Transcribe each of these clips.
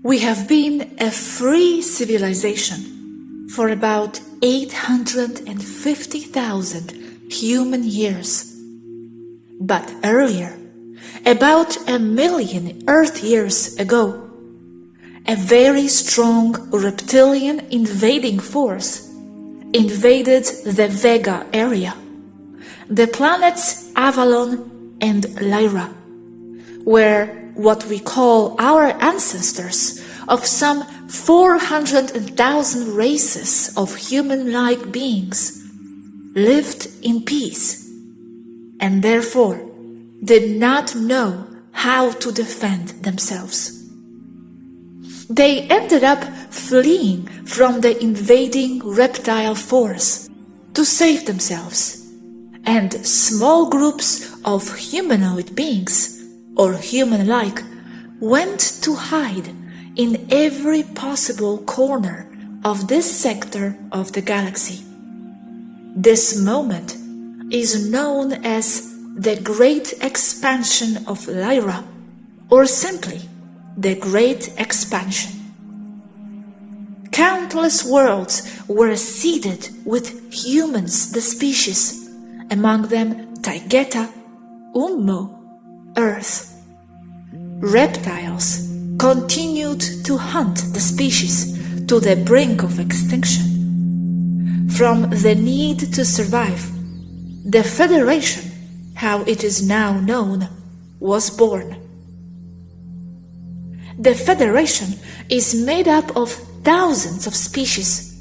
We have been a free civilization for about 850,000 human years. But earlier, about 1 million Earth years ago, a very strong reptilian invading force invaded the Vega area, the planets Avalon and Lyra, where what we call our ancestors of some 400,000 races of human-like beings lived in peace, and therefore did not know how to defend themselves. They ended up fleeing from the invading reptile force to save themselves, and small groups of humanoid beings, or human-like, went to hide in every possible corner of this sector of the galaxy. This moment is known as the Great Expansion of Lyra, or simply the Great Expansion. Countless worlds were seeded with humans, the species, among them Taygeta, Ummo, Earth. Reptiles continued to hunt the species to the brink of extinction. From the need to survive, the Federation, how it is now known, was born. The Federation is made up of thousands of species,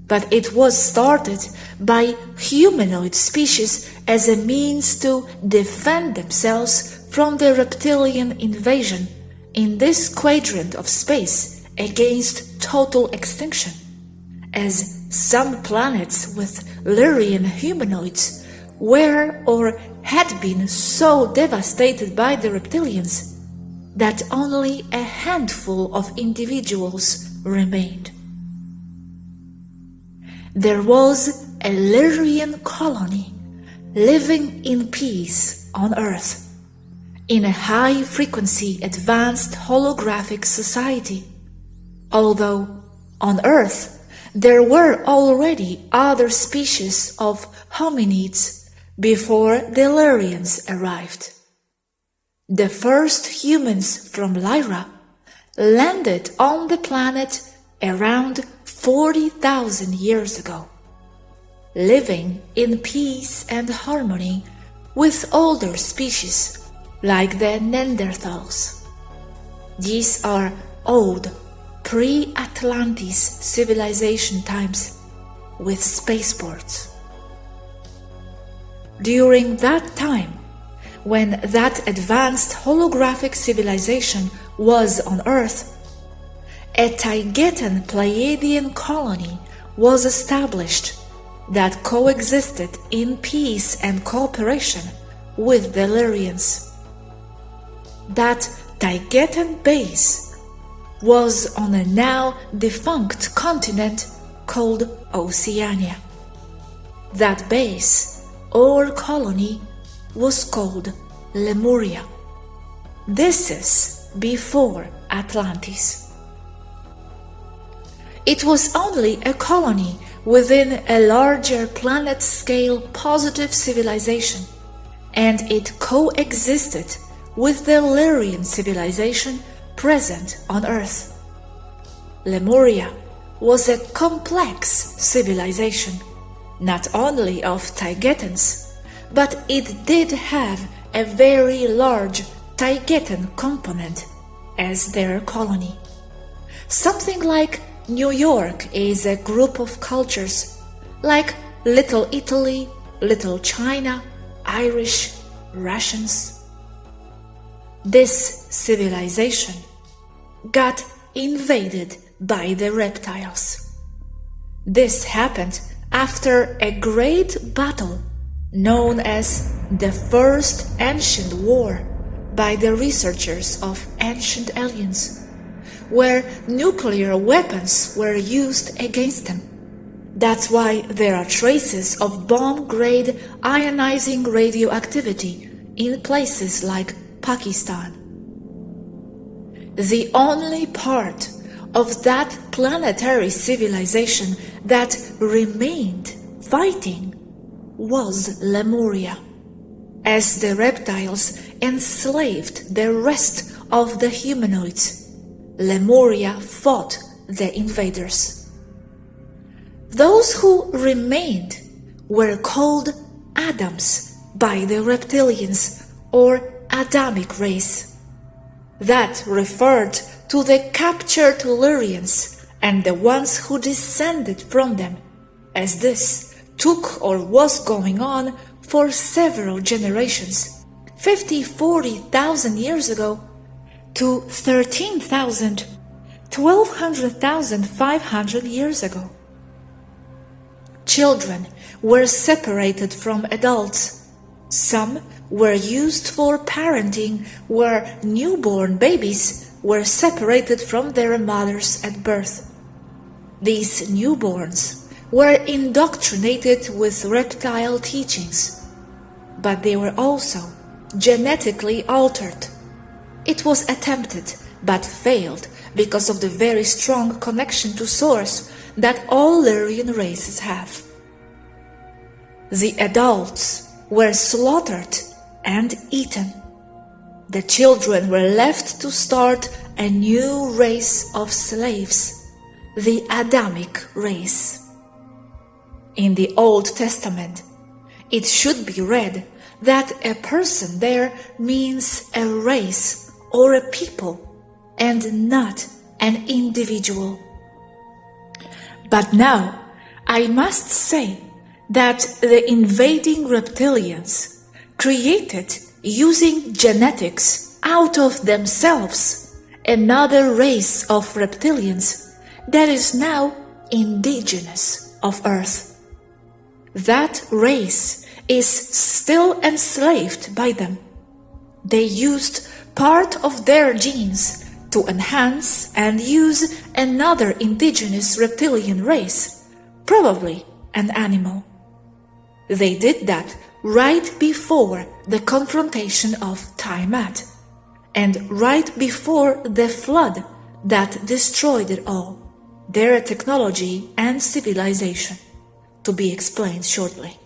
but it was started by humanoid species as a means to defend themselves from the reptilian invasion in this quadrant of space against total extinction, as some planets with Lyrian humanoids were or had been so devastated by the reptilians that only a handful of individuals remained. There was a Lyrian colony living in peace on Earth, in a high-frequency advanced holographic society, although on Earth there were already other species of hominids before the Lyrians arrived. The first humans from Lyra landed on the planet around 40,000 years ago, living in peace and harmony with older species like the Neanderthals. These are old, pre-Atlantis civilization times with spaceports. During that time, when that advanced holographic civilization was on Earth, a Taygetan Pleiadian colony was established that coexisted in peace and cooperation with the Lyrians. That Taygetan base was on a now defunct continent called Oceania. That base, or colony, was called Lemuria. This is before Atlantis. It was only a colony within a larger planet-scale positive civilization, and it coexisted with the Lyrian civilization present on Earth. Lemuria was a complex civilization, not only of Taygetans, but it did have a very large Taygetan component as their colony. Something like New York is a group of cultures, like Little Italy, Little China, Irish, Russians. This civilization got invaded by the reptiles. This happened after a great battle known as the First Ancient War by the researchers of ancient aliens, where nuclear weapons were used against them. That's why there are traces of bomb-grade ionizing radioactivity in places like Pakistan. The only part of that planetary civilization that remained fighting was Lemuria, as the reptiles enslaved the rest of the humanoids. Lemuria fought the invaders. Those who remained were called Adams by the Reptilians, or Adamic race. That referred to the captured Lyrians and the ones who descended from them, as this took or was going on for several generations, 40,000 years ago to 13,000, 1,200,500 years ago. Children were separated from adults. Some were used for parenting, where newborn babies were separated from their mothers at birth. These newborns were indoctrinated with reptile teachings, but they were also genetically altered. It was attempted but failed because of the very strong connection to Source that all Lyrian races have. The adults were slaughtered and eaten. The children were left to start a new race of slaves, the Adamic race. In the Old Testament, it should be read that a person there means a race or a people and not an individual. But now I must say that the invading reptilians created, using genetics out of themselves, another race of reptilians that is now indigenous of Earth. That race is still enslaved by them. They used part of their genes to enhance and use another indigenous reptilian race, probably an animal. They did that right before the confrontation of Tiamat, and right before the flood that destroyed it all, their technology and civilization, to be explained shortly.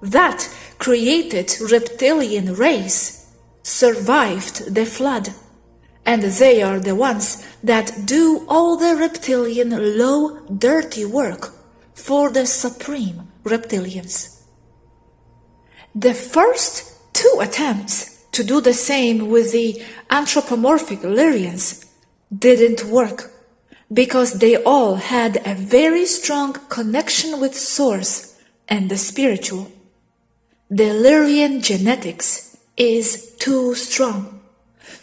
That created reptilian race survived the flood, and they are the ones that do all the reptilian low, dirty work for the supreme reptilians. The first two attempts to do the same with the anthropomorphic Lyrians didn't work, because they all had a very strong connection with Source and the spiritual. The Lyrian genetics is too strong,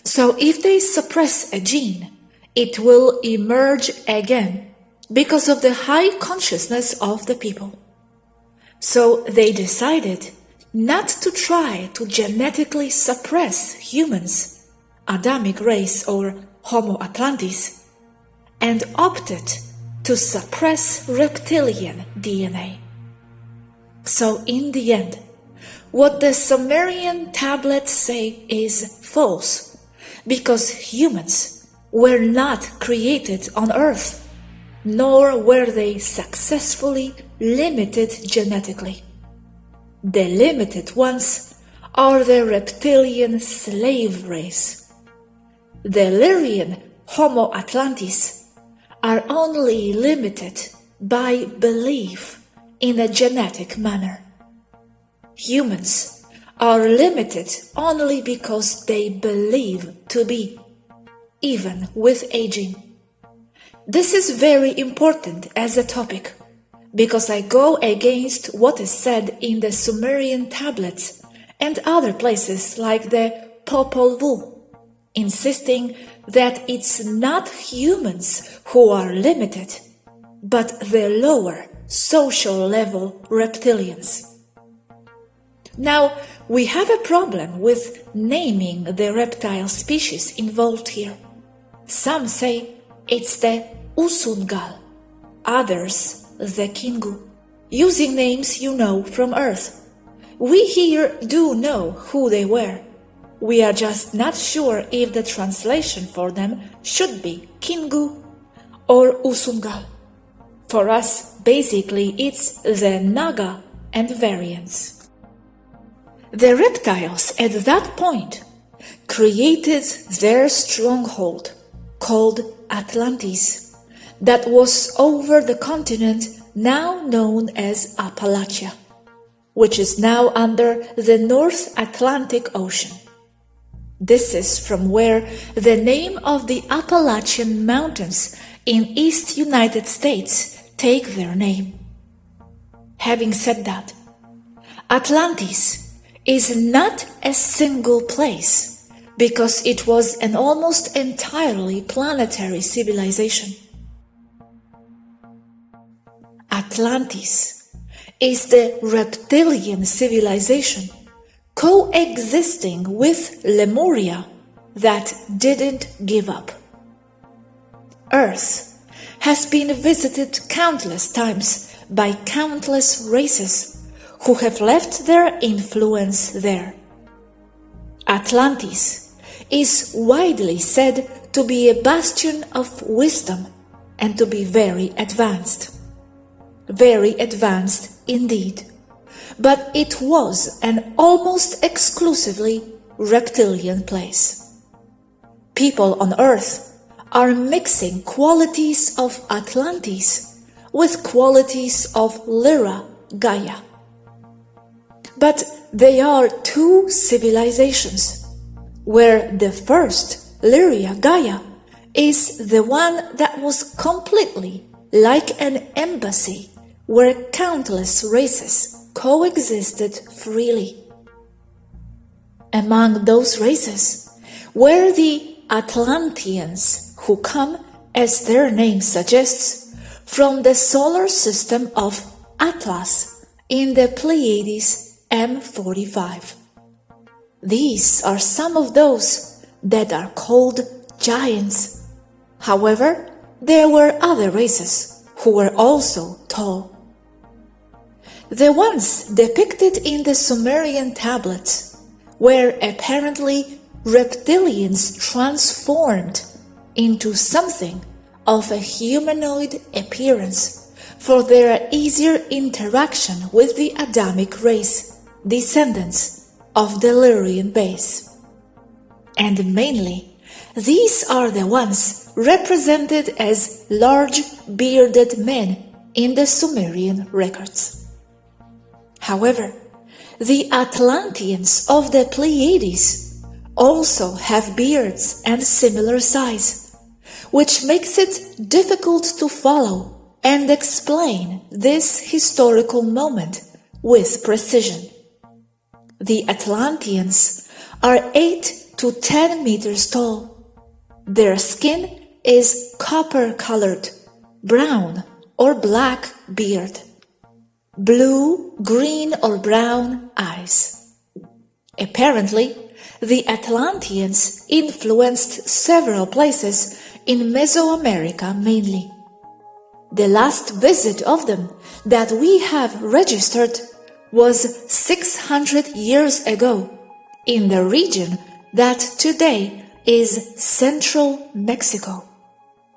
so if they suppress a gene, it will emerge again because of the high consciousness of the people. So they decided not to try to genetically suppress humans, Adamic race or Homo Atlantis, and opted to suppress reptilian DNA. So in the end, what the Sumerian tablets say is false, because humans were not created on Earth, nor were they successfully limited genetically. The limited ones are the reptilian slave race. the Lyrian Homo Atlantis, are only limited by belief in a genetic manner. Humans are limited only because they believe to be, even with aging. This is very important as a topic, because I go against what is said in the Sumerian tablets and other places like the Popol Vuh, insisting that it's not humans who are limited, but the lower social level reptilians. Now, we have a problem with naming the reptile species involved here. Some say it's the Usungal, others the Kingu, using names you know from Earth. We here do know who they were. We are just not sure if the translation for them should be Kingu or Usungal. For us, basically, it's the Naga and variants. The reptiles at that point created their stronghold called Atlantis that was over the continent now known as Appalachia, which is now under the North Atlantic Ocean. This is from where the name of the Appalachian Mountains in East United States take their name. Having said that, Atlantis is not a single place because it was an almost entirely planetary civilization. Atlantis is the reptilian civilization coexisting with Lemuria that didn't give up. Earth has been visited countless times by countless races who have left their influence there. Atlantis is widely said to be a bastion of wisdom and to be very advanced. Very advanced indeed. But it was an almost exclusively reptilian place. People on Earth are mixing qualities of Atlantis with qualities of Lyra Gaia. But they are two civilizations, where the first, Lyria Gaia, is the one that was completely like an embassy where countless races coexisted freely. Among those races were the Atlanteans, who come, as their name suggests, from the solar system of Atlas in the Pleiades M45. These are some of those that are called giants. However, there were other races who were also tall. The ones depicted in the Sumerian tablets were apparently reptilians transformed into something of a humanoid appearance for their easier interaction with the Adamic race, descendants of the Lyrian base. And mainly, these are the ones represented as large bearded men in the Sumerian records. However, the Atlanteans of the Pleiades also have beards and similar size, which makes it difficult to follow and explain this historical moment with precision. The Atlanteans are 8 to 10 meters tall. Their skin is copper-colored, brown or black beard, blue, green or brown eyes. Apparently, the Atlanteans influenced several places in Mesoamerica mainly. The last visit of them that we have registered was 600 years ago in the region that today is central Mexico,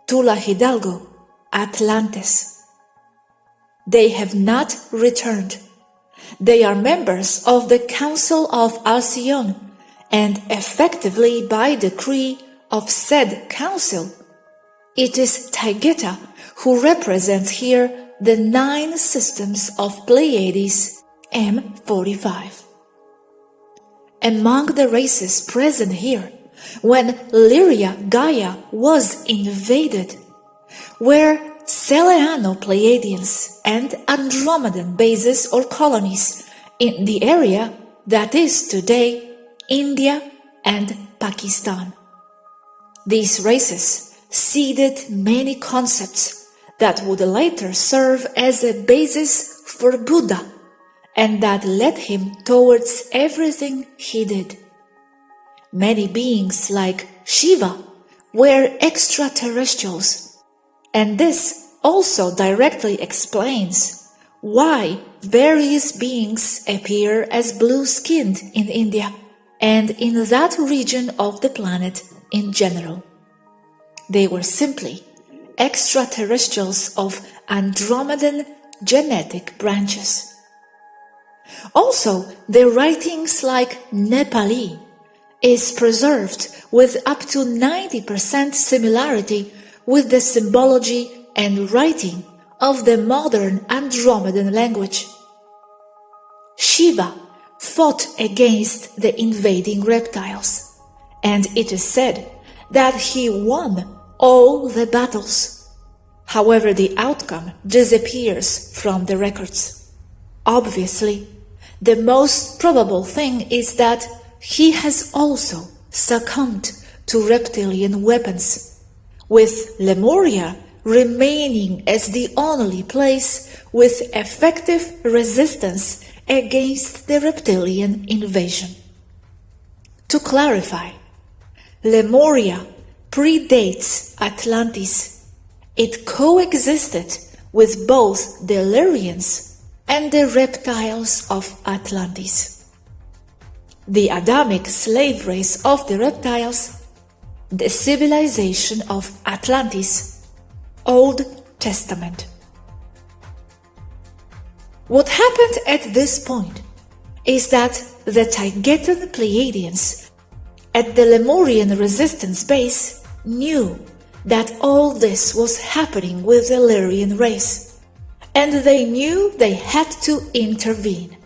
Tula Hidalgo, Atlantis. They have not returned. They are members of the Council of Alcyon and effectively by decree of said council, it is Taygeta who represents here the 9 systems of Pleiades M45. Among the races present here, when Lemuria Gaia was invaded, were Seleno-Pleiadians and Andromedan bases or colonies in the area that is today India and Pakistan. These races seeded many concepts that would later serve as a basis for Buddha and that led him towards everything he did. Many beings like Shiva were extraterrestrials, and this also directly explains why various beings appear as blue-skinned in India and in that region of the planet in general. They were simply extraterrestrials of Andromedan genetic branches. Also, their writings like Nepali is preserved with up to 90% similarity with the symbology and writing of the modern Andromedan language. Shiva fought against the invading reptiles, and it is said that he won all the battles. However, the outcome disappears from the records. Obviously, the most probable thing is that he has also succumbed to reptilian weapons, with Lemuria remaining as the only place with effective resistance against the reptilian invasion. To clarify, Lemuria predates Atlantis. It coexisted with both the Lyrians and the reptiles of Atlantis. The Adamic slave race of the reptiles, the civilization of Atlantis, Old Testament. What happened at this point is that the Taygetan Pleiadians at the Lemurian resistance base knew that all this was happening with the Lyrian race, and they knew they had to intervene.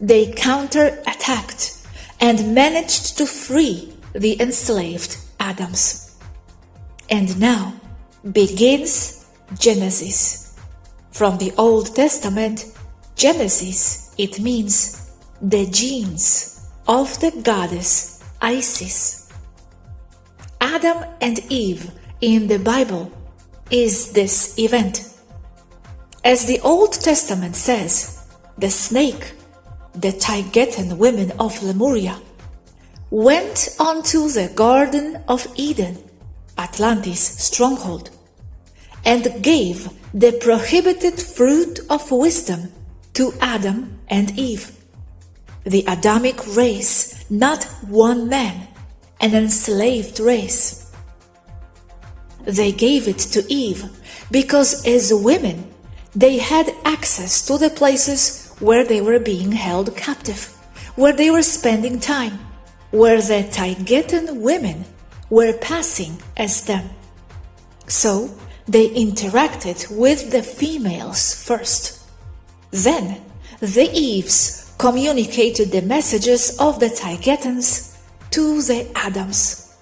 They counter-attacked and managed to free the enslaved Adams. And now begins Genesis. From the Old Testament, Genesis, it means the genes of the goddess Isis. Adam and Eve in the Bible is this event. As the Old Testament says, the snake, the Taygetan women of Lemuria, went onto the Garden of Eden, Atlantis' stronghold, and gave the prohibited fruit of wisdom to Adam and Eve. The Adamic race, not one man, an enslaved race. They gave it to Eve because as women they had access to the places where they were being held captive, where they were spending time, where the Taygetan women were passing as them. So they interacted with the females first. Then the Eves communicated the messages of the Taygetans to the Adams.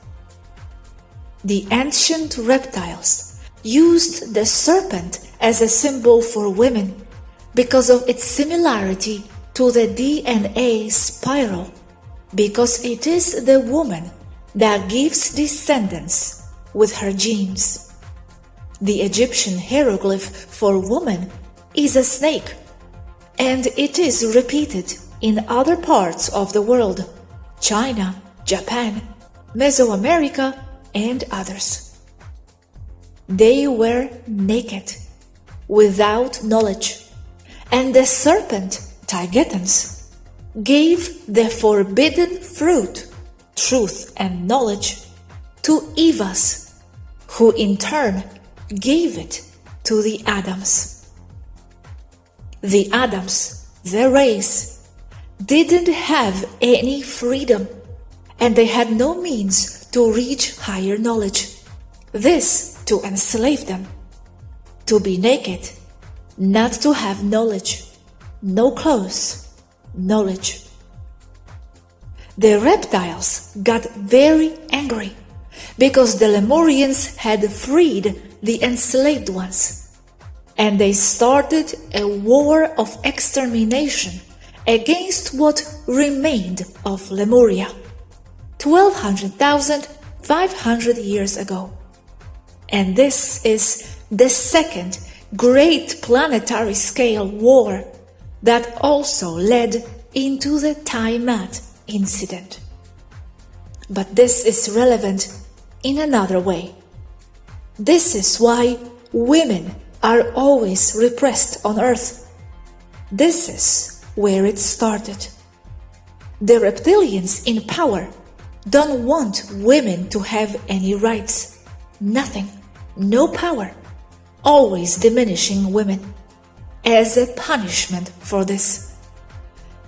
The ancient reptiles used the serpent as a symbol for women because of its similarity to the DNA spiral, because it is the woman that gives descendants with her genes. The Egyptian hieroglyph for woman is a snake, and it is repeated in other parts of the world, China, Japan, Mesoamerica, and others. They were naked, without knowledge, and the serpent, Taygetans, gave the forbidden fruit, truth and knowledge, to Evas, who in turn gave it to the Adams. The Adams, the race, didn't have any freedom, and they had no means to reach higher knowledge. This to enslave them. To be naked, not to have knowledge. No clothes, knowledge. The reptiles got very angry because the Lemurians had freed the enslaved ones, and they started a war of extermination against what remained of Lemuria 1200,500 years ago. And this is the second great planetary scale war that also led into the Tiamat incident. But this is relevant in another way. This is why women are always repressed on Earth. This is where it started. The reptilians in power don't want women to have any rights, nothing, no power, always diminishing women as a punishment for this.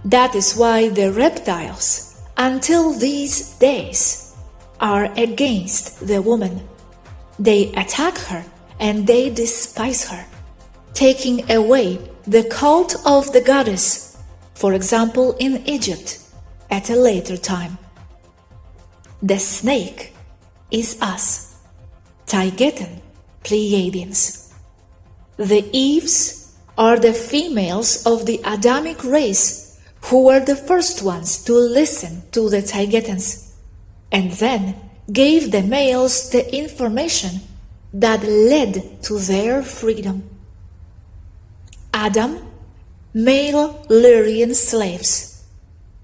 That is why the reptiles, until these days, are against the woman. They attack her and they despise her, taking away the cult of the goddess, for example in Egypt, at a later time. The snake is us, Taygetan Pleiadians. The Eves are the females of the Adamic race who were the first ones to listen to the Taygetans, and then gave the males the information that led to their freedom. Adam, male Lyrian slaves.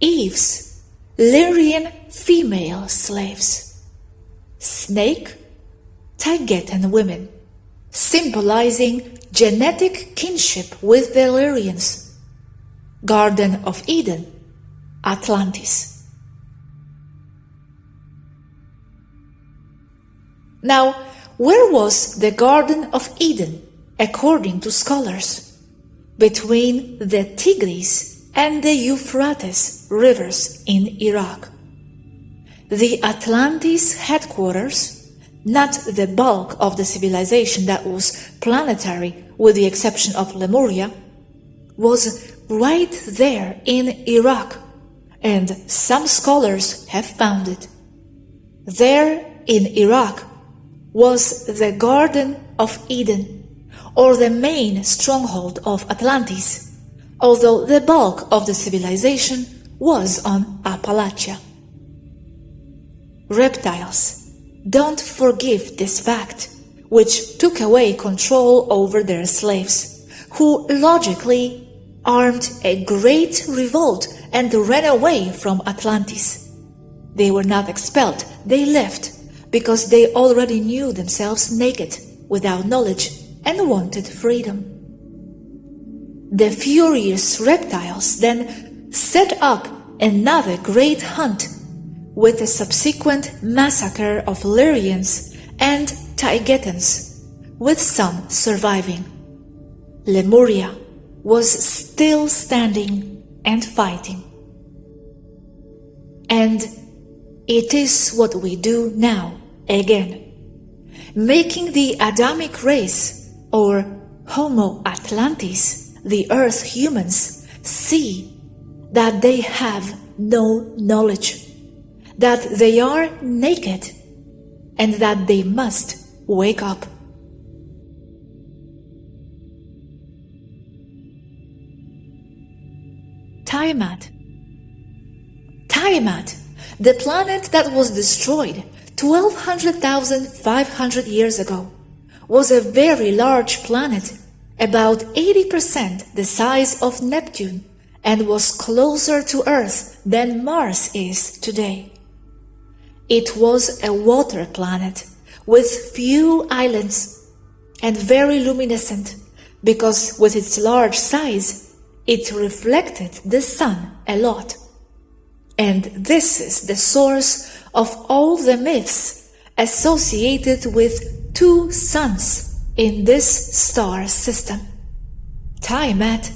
Eve's, Lyrian female slaves. Snake, Taygetan women, symbolizing genetic kinship with the Lyrians. Garden of Eden, Atlantis. Now, where was the Garden of Eden, according to scholars? Between the Tigris and the Euphrates rivers in Iraq. The Atlantis headquarters, not the bulk of the civilization that was planetary with the exception of Lemuria, was right there in Iraq, and some scholars have found it. There in Iraq was the Garden of Eden, or the main stronghold of Atlantis, although the bulk of the civilization was on Appalachia. Reptiles don't forgive this fact, which took away control over their slaves, who logically armed a great revolt and ran away from Atlantis. They were not expelled, they left, because they already knew themselves naked, without knowledge, and wanted freedom. The furious reptiles then set up another great hunt, with a subsequent massacre of Lyrians and Taygetans, with some surviving. Lemuria was still standing and fighting. And it is what we do now again, making the Adamic race, or Homo Atlantis, the Earth humans, see that they have no knowledge, that they are naked, and that they must wake up. Tiamat. Tiamat, the planet that was destroyed 1200,500 years ago, was a very large planet, about 80% the size of Neptune, and was closer to Earth than Mars is today. It was a water planet with few islands and very luminescent, because with its large size, it reflected the sun a lot. And this is the source of all the myths associated with two suns in this star system. Tiamat,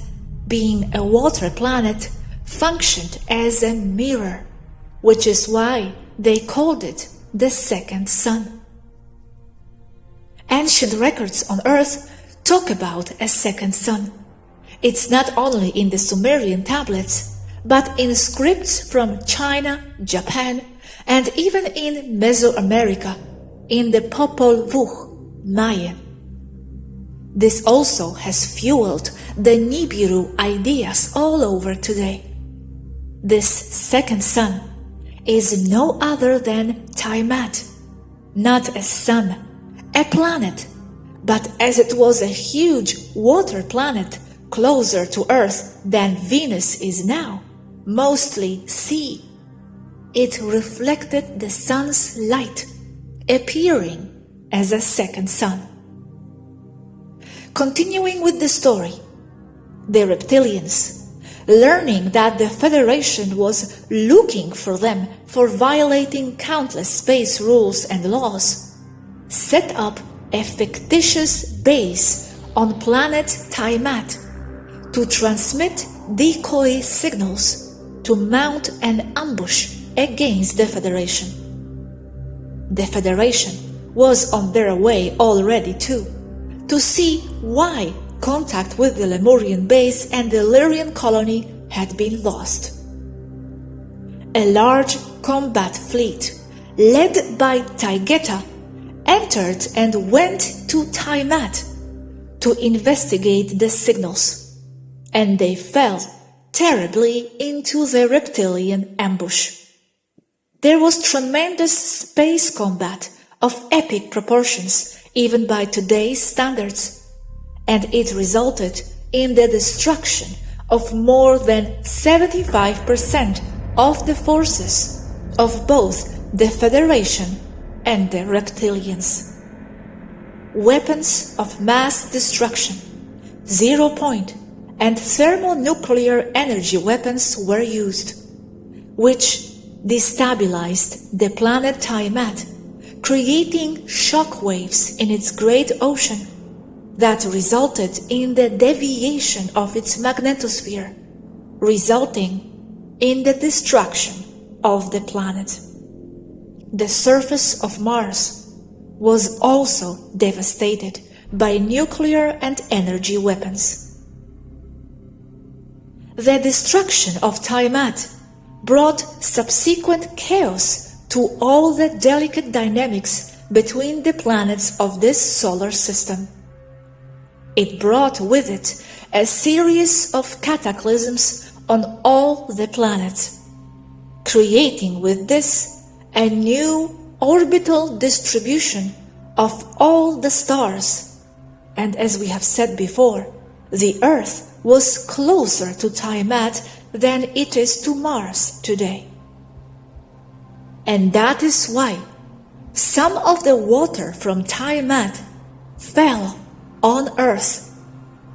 being a water planet, functioned as a mirror, which is why they called it the second sun. Ancient records on Earth talk about a second sun. It's not only in the Sumerian tablets, but in scripts from China, Japan, and even in Mesoamerica, in the Popol Vuh Maya. This also has fueled the Nibiru ideas all over today. This second sun is no other than Tiamat, not a sun, a planet, but as it was a huge water planet closer to Earth than Venus is now, mostly sea, it reflected the sun's light, appearing as a second sun. Continuing with the story, the Reptilians, learning that the Federation was looking for them for violating countless space rules and laws, set up a fictitious base on planet Tiamat to transmit decoy signals to mount an ambush against the Federation. The Federation was on their way already too, to see why contact with the Lemurian base and the Illyrian colony had been lost. A large combat fleet, led by Taygeta, entered and went to Tiamat to investigate the signals, and they fell terribly into the Reptilian ambush. There was tremendous space combat of epic proportions, even by today's standards, and it resulted in the destruction of more than 75% of the forces of both the Federation and the Reptilians. Weapons of mass destruction, zero-point and thermonuclear energy weapons were used, which destabilized the planet Tiamat, creating shock waves in its great ocean that resulted in the deviation of its magnetosphere, resulting in the destruction of the planet. The surface of Mars was also devastated by nuclear and energy weapons. The destruction of Tiamat brought subsequent chaos to all the delicate dynamics between the planets of this solar system. It brought with it a series of cataclysms on all the planets, creating with this a new orbital distribution of all the stars, and as we have said before, the Earth was closer to Tiamat than it is to Mars today. And that is why some of the water from Tiamat fell on Earth,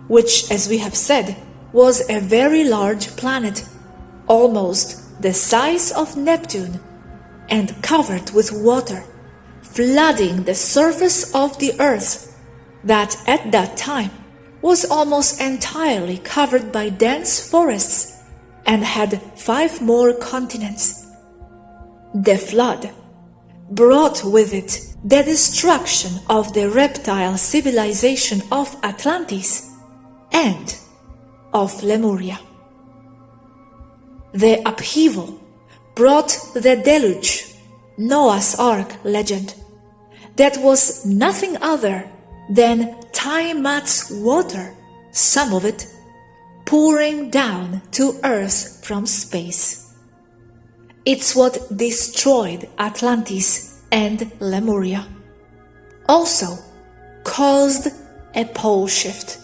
which, as we have said, was a very large planet, almost the size of Neptune, and covered with water, flooding the surface of the Earth that at that time was almost entirely covered by dense forests and had 5 more continents. The flood brought with it the destruction of the reptile civilization of Atlantis and of Lemuria. The upheaval brought the deluge, Noah's Ark legend, that was nothing other than Tiamat's water, some of it, pouring down to Earth from space. It's what destroyed Atlantis and Lemuria. Also caused a pole shift,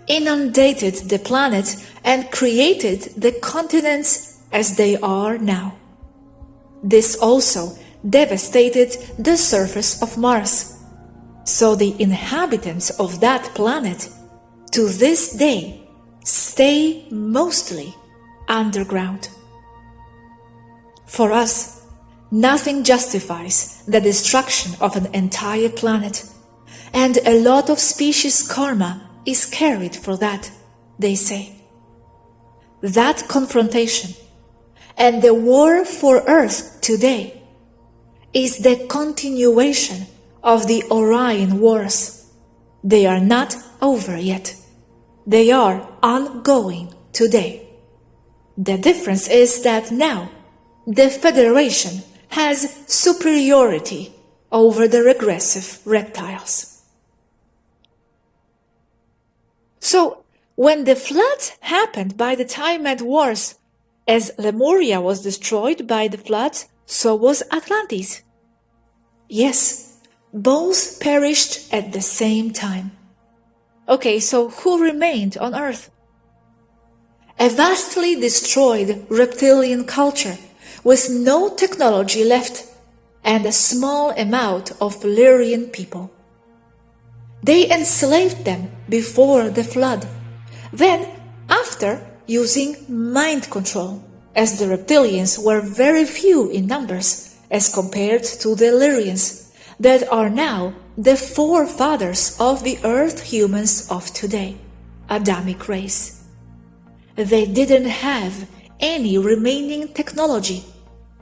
inundated the planet and created the continents as they are now. This also devastated the surface of Mars, so the inhabitants of that planet to this day stay mostly underground. For us, nothing justifies the destruction of an entire planet, and a lot of species karma is carried for that, they say. That confrontation and the war for Earth today is the continuation of the Orion Wars. They are not over yet. They are ongoing today. The difference is that now the Federation has superiority over the regressive reptiles. So, when the floods happened by the Time-Mad Wars, as Lemuria was destroyed by the floods, so was Atlantis. Yes, both perished at the same time. Okay, so who remained on Earth? A vastly destroyed reptilian culture with no technology left and a small amount of Lyrian people. They enslaved them before the flood, then after using mind control, as the reptilians were very few in numbers as compared to the Lyrians that are now the forefathers of the Earth humans of today, Adamic race. They didn't have any remaining technology,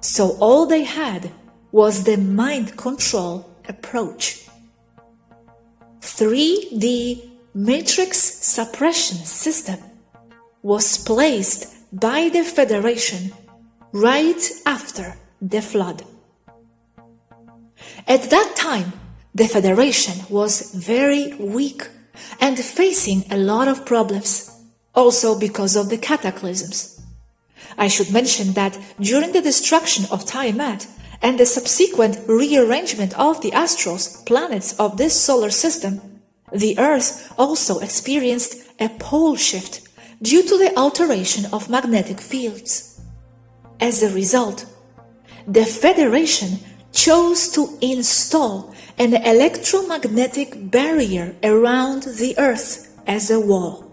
so all they had was the mind control approach. 3D matrix suppression system was placed by the Federation right after the flood. At that time, the Federation was very weak and facing a lot of problems, also because of the cataclysms. I should mention that during the destruction of Tiamat and the subsequent rearrangement of the astrals, planets of this solar system, the Earth also experienced a pole shift due to the alteration of magnetic fields. As a result, the Federation chose to install an electromagnetic barrier around the Earth as a wall.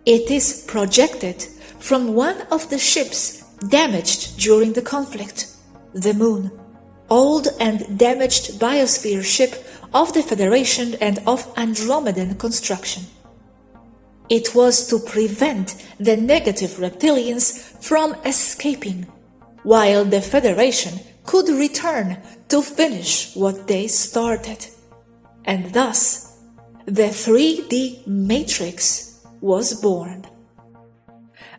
It is projected from one of the ships damaged during the conflict, the Moon, old and damaged biosphere ship of the Federation and of Andromedan construction. It was to prevent the negative reptilians from escaping, while the Federation could return to finish what they started. And thus, the 3D matrix was born.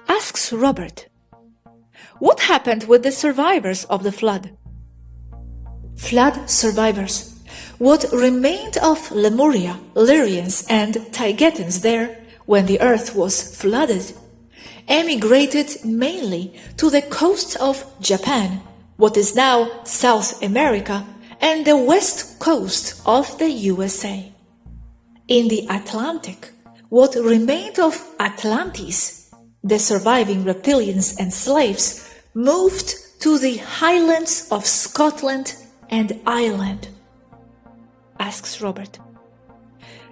Asks Robert, what happened with the survivors of the flood? Flood survivors, what remained of Lemuria, Lyrians and Taygetans there when the earth was flooded, emigrated mainly to the coast of Japan, what is now South America, and the west coast of the USA. In the Atlantic, what remained of Atlantis, the surviving reptilians and slaves, moved to the highlands of Scotland and Ireland. Asks Robert.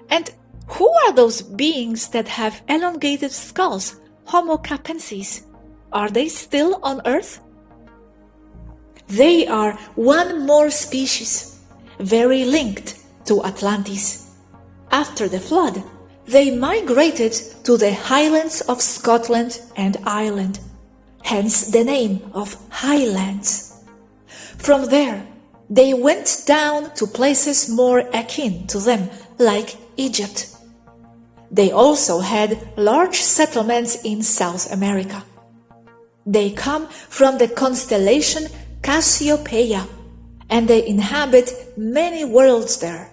And who are those beings that have elongated skulls, Homo capensis? Are they still on Earth? They are one more species, very linked to Atlantis. After the flood, they migrated to the highlands of Scotland and Ireland, hence the name of Highlands. From there, they went down to places more akin to them, like Egypt. They also had large settlements in South America. They come from the constellation Cassiopeia, and they inhabit many worlds there.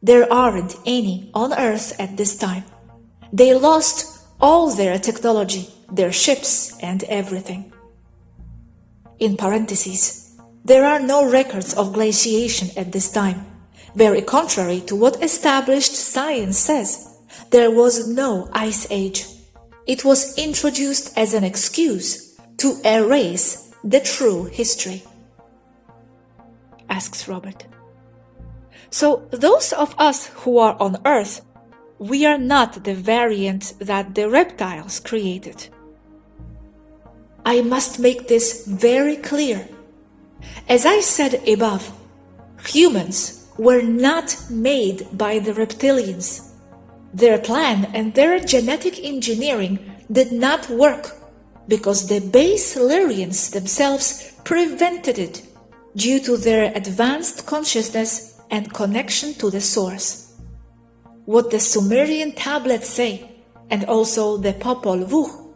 There aren't any on Earth at this time. They lost all their technology, their ships and everything. In parentheses, there are no records of glaciation at this time. Very contrary to what established science says, there was no ice age. It was introduced as an excuse to erase the true history. Asks Robert. So those of us who are on Earth, we are not the variant that the reptiles created. I must make this very clear. As I said above, humans were not made by the reptilians. Their plan and their genetic engineering did not work because the base Lyrians themselves prevented it. due to their advanced consciousness and connection to the source. What the Sumerian tablets say, and also the Popol Vuh,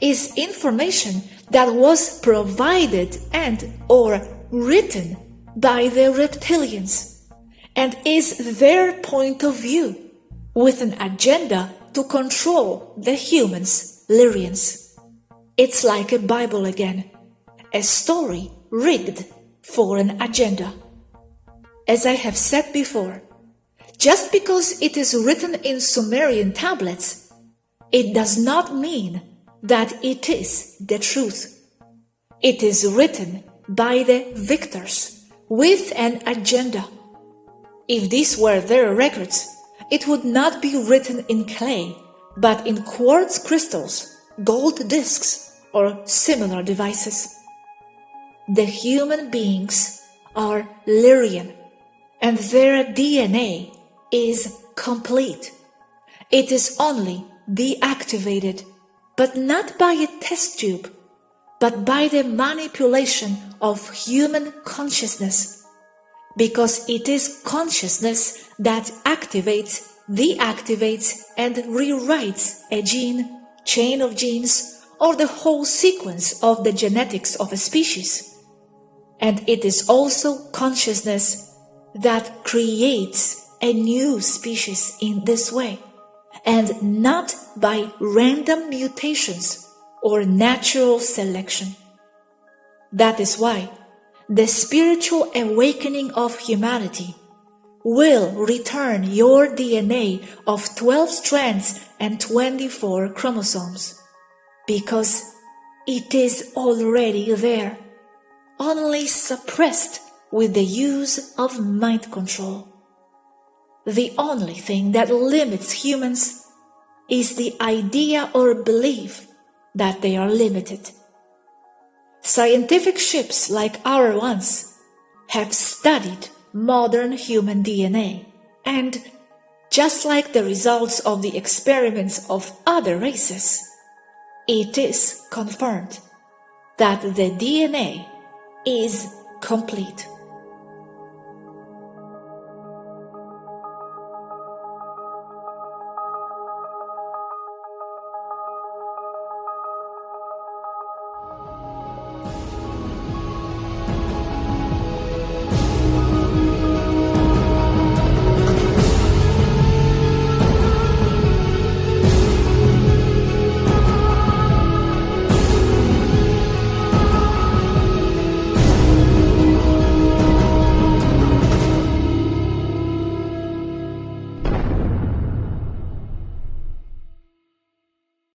is information that was provided and or written by the reptilians, and is their point of view, with an agenda to control the humans, Lyrians. It's like a Bible again, a story rigged for an agenda. As I have said before, just because it is written in Sumerian tablets, it does not mean that it is the truth. It is written by the victors with an agenda. If these were their records, it would not be written in clay, but in quartz crystals, gold discs, or similar devices. The human beings are Lyrian, and their DNA is complete. It is only deactivated, but not by a test tube, but by the manipulation of human consciousness, because it is consciousness that activates, deactivates, and rewrites a gene, chain of genes, or the whole sequence of the genetics of a species. And it is also consciousness that creates a new species in this way, and not by random mutations or natural selection. That is why the spiritual awakening of humanity will return your DNA of 12 strands and 24 chromosomes, because it is already there, only suppressed with the use of mind control. The only thing that limits humans is the idea or belief that they are limited. Scientific ships like our ones have studied modern human DNA, and just like the results of the experiments of other races, it is confirmed that the DNA is complete.